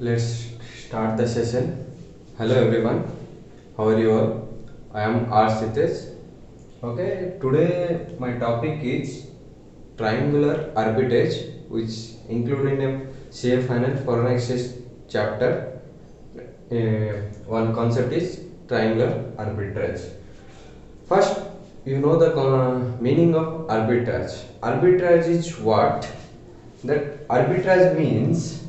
Let's start the session. Hello everyone, how are you all? I am R. Sitesh. Okay, today my topic is triangular arbitrage, which included in a CA Finance Foreign Exchange chapter. One concept is triangular arbitrage. First, you know the meaning of arbitrage. Arbitrage is what? That arbitrage means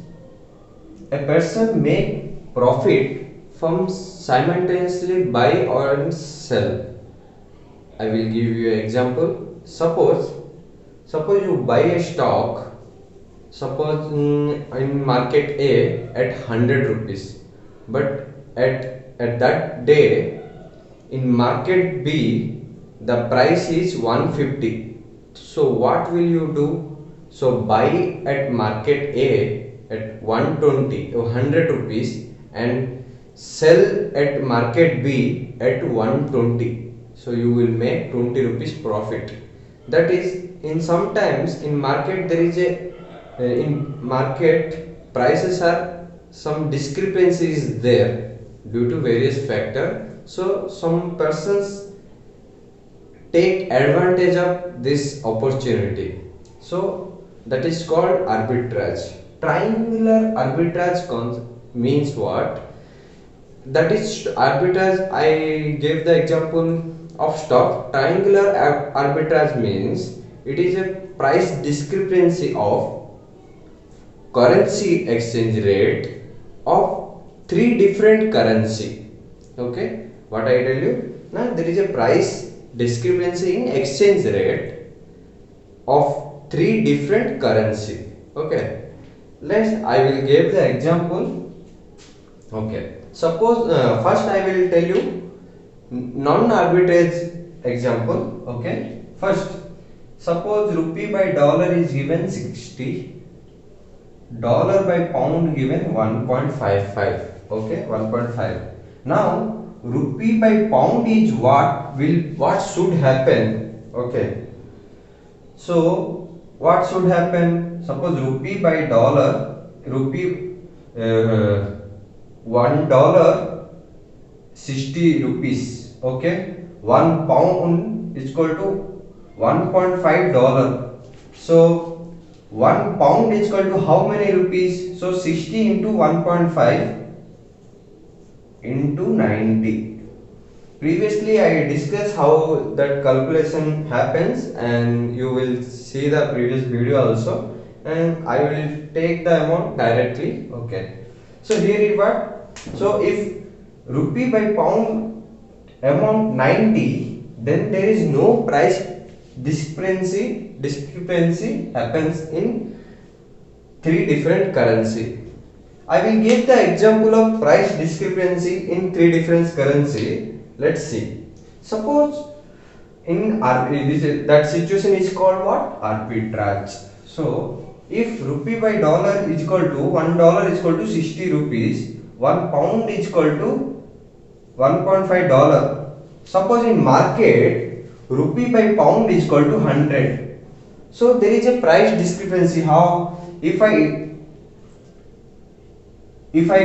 a person make profit from simultaneously buy or sell. I will give you an example. Suppose you buy a stock. Suppose in market A at 100 rupees, but at that day in market B the price is 150. So what will you do? So buy at market A at 120 100 rupees and sell at market B at 120. So you will make 20 rupees profit. That is, in sometimes in market there is a in market prices are some discrepancies there due to various factor. So some persons take advantage of this opportunity. So that is called arbitrage. Triangular arbitrage means what? That is arbitrage. I gave the example of stock. Triangular arbitrage means it is a price discrepancy of currency exchange rate of three different currency. Okay, what I tell you now, there is a price discrepancy in exchange rate of three different currency. Okay, I will give the example. Okay, suppose first I will tell you non-arbitrage example. Okay, first suppose rupee by dollar is given 60, dollar by pound given 1.55. Okay, 1.5. Now rupee by pound is what should happen? Okay, so what should happen? Suppose rupee by dollar, rupee $1 60 rupees. Okay, 1 pound is equal to $1.5. So 1 pound is equal to how many rupees? So 60 into 1.5 into 90. Previously I discussed how that calculation happens and you will see the previous video also, and I will take the amount directly. Okay, so here is what? So if rupee by pound amount 90, then there is no price discrepancy happens in three different currency. I will give the example of price discrepancy in three different currency. Let's see. Suppose in that situation is called what? Arbitrage. So if rupee by dollar is equal to $1 is equal to 60 rupees, 1 pound is equal to $1.5. Suppose in market rupee by pound is equal to 100. So there is a price discrepancy. How? If I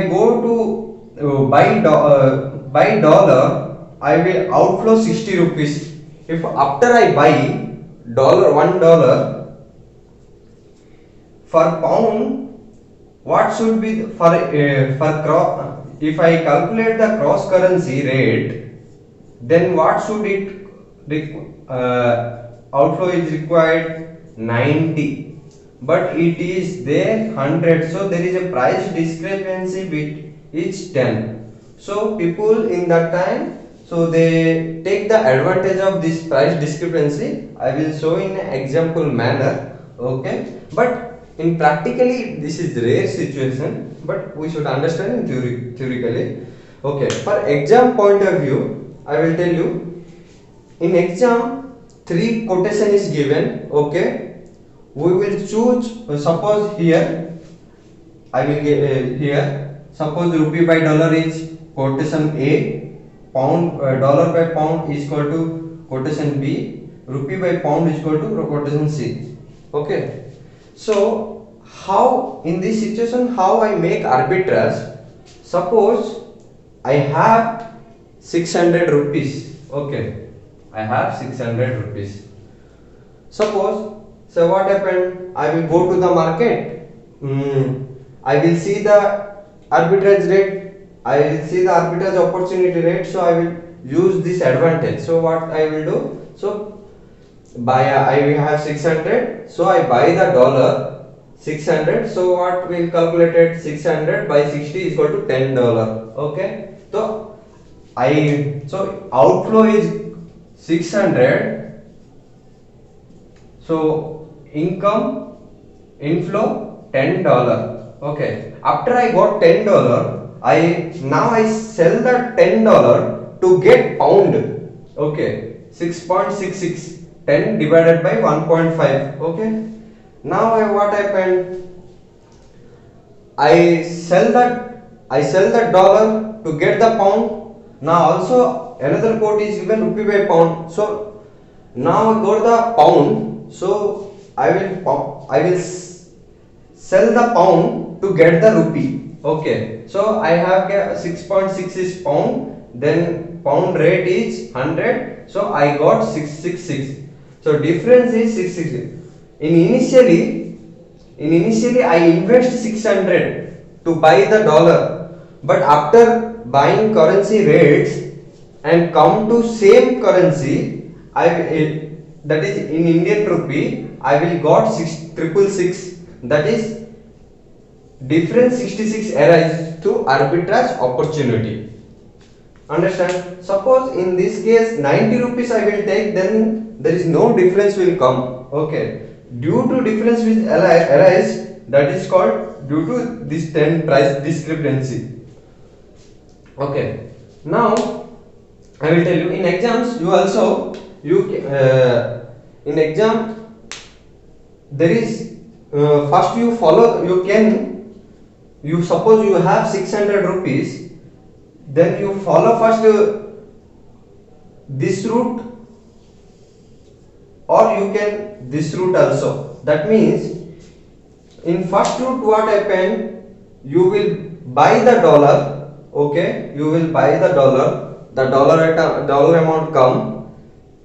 go to buy dollar, I will outflow 60 rupees. If after I buy $1 for pound, what should be if I calculate the cross currency rate, then what should outflow is required 90, but it is there 100. So there is a price discrepancy between each 10. So people in that time, so they take the advantage of this price discrepancy. I will show in an example manner. Okay, but in practically this is rare situation, but we should understand in theoretically. Okay, for exam point of view, I will tell you, in exam 3 quotation is given. Okay, we will choose, suppose here I will give here, suppose rupee by dollar is quotation A, pound dollar by pound is equal to quotation B, rupee by pound is equal to quotation C. Okay, so how in this situation how I make arbitrage. Suppose I have 600 rupees. Okay, I have 600 rupees. Suppose, so what happened? I will go to the market. I will see the arbitrage rate. I will see the arbitrage opportunity rate. So I will use this advantage. So what I will do? So I will have 600. So I buy the dollar 600. So what will calculate it? 600 by 60 is equal to $10. Okay. So outflow is 600. So inflow $10. Okay. After I got $10, I sell the $10 to get pound. Okay. 6.66. 10 divided by 1.5. Okay. Now what happened? I sell the dollar to get the pound. Now also another quote is given rupee by pound. So now I got the pound. So I will sell the pound to get the rupee. Okay. So I have 6.6 is pound. Then pound rate is 100. So I got 666. So difference is 666. Initially I invest 600 to buy the dollar, but after buying currency rates and come to same currency, that is in Indian rupee, I will got 666. That is difference 66 arise to arbitrage opportunity. Understand? Suppose in this case 90 rupees I will take, then there is no difference will come. Okay. Due to difference which arise, that is called due to this 10 price discrepancy. Okay. Now I will tell you in exams in exam there is first you suppose you have 600 rupees, then you follow first this route, or you can this route also. That means in first route what happened, you will buy the dollar. Okay, you will buy the dollar amount come,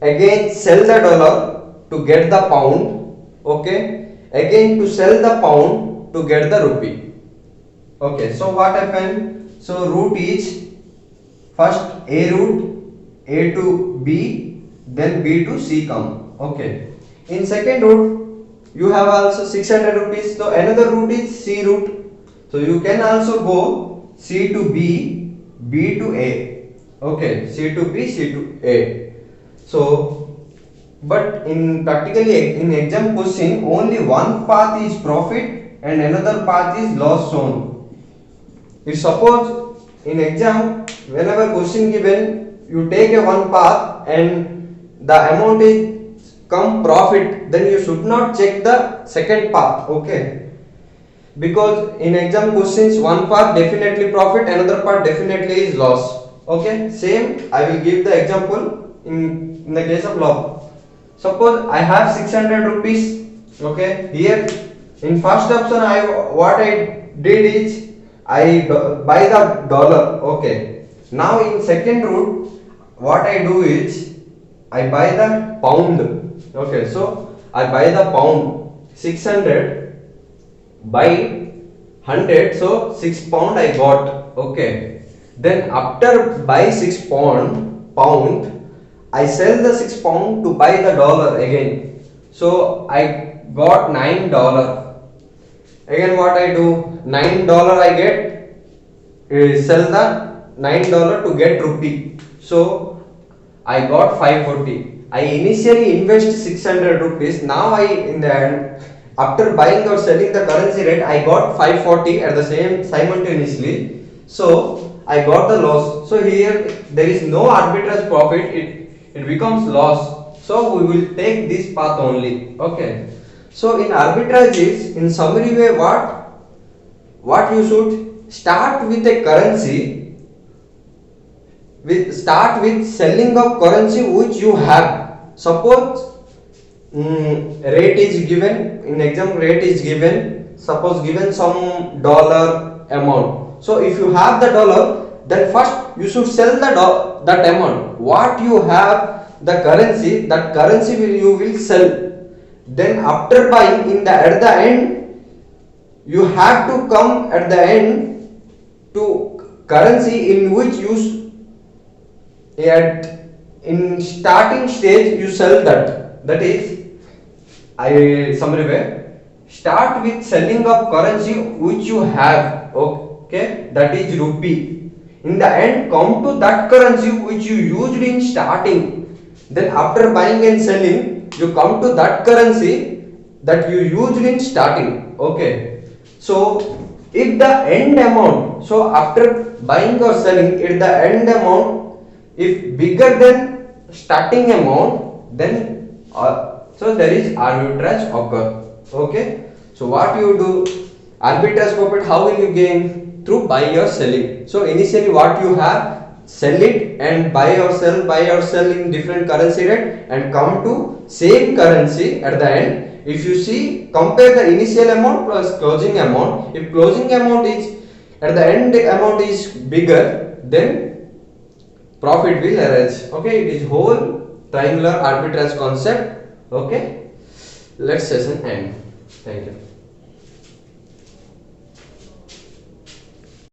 again sell the dollar to get the pound. Okay, again to sell the pound to get the rupee. Okay, so what happened? So route is first A route, A to B, then B to C come. Okay, in second route you have also 600 rupees, so another route is C route. So you can also go C to B, B to A. Okay, C to B, C to A. So but in practically in exam question only one path is profit and another path is loss shown. If suppose in exam whenever question given you take a one path and the amount is come profit, then you should not check the second path. Okay, because in exam questions one part definitely profit, another part definitely is loss. Okay, same I will give the example in the case of law. Suppose I have 600 rupees. Okay, here in first option what I did is I buy the dollar. Okay, now in second route what I do is I buy the pound. Okay, so I buy the pound 600 by 100, so 6 pound I got. Okay, then after buy 6 pound I sell the 6 pound to buy the dollar again. So I got $9. Again what I do, $9 I get, sell the $9 to get rupee. So I got 540. I initially invest 600 rupees. Now in the end, after buying or selling the currency rate, I got 540 at the same simultaneously. So I got the loss. So here there is no arbitrage profit. It becomes loss. So we will take this path only. Okay. So in arbitrage is in summary way what you should start with a currency, start with selling of currency which you have. Suppose rate is given in exam, rate is given suppose given some dollar amount. So if you have the dollar, then first you should sell that amount. What you have the currency, that currency you will sell. Then after buying at the end, you have to come at the end to currency in which you in starting stage you sell that. That is, I summary way, start with selling of currency which you have, okay, that is rupee. In the end, come to that currency which you used in starting. Then after buying and selling, you come to that currency that you used in starting. Okay. So if the end amount, so after buying or selling, if the end amount if bigger than starting amount, then so there is arbitrage occur. Okay. So what you do, arbitrage profit, how will you gain? Through buy or selling. So initially what you have, sell it and buy or sell in different currency rate and come to same currency at the end. If you see, compare the initial amount plus closing amount. If closing amount is at the end amount is bigger, then profit will arise. Okay, it is whole triangular arbitrage concept. Okay, let's session end. Thank you.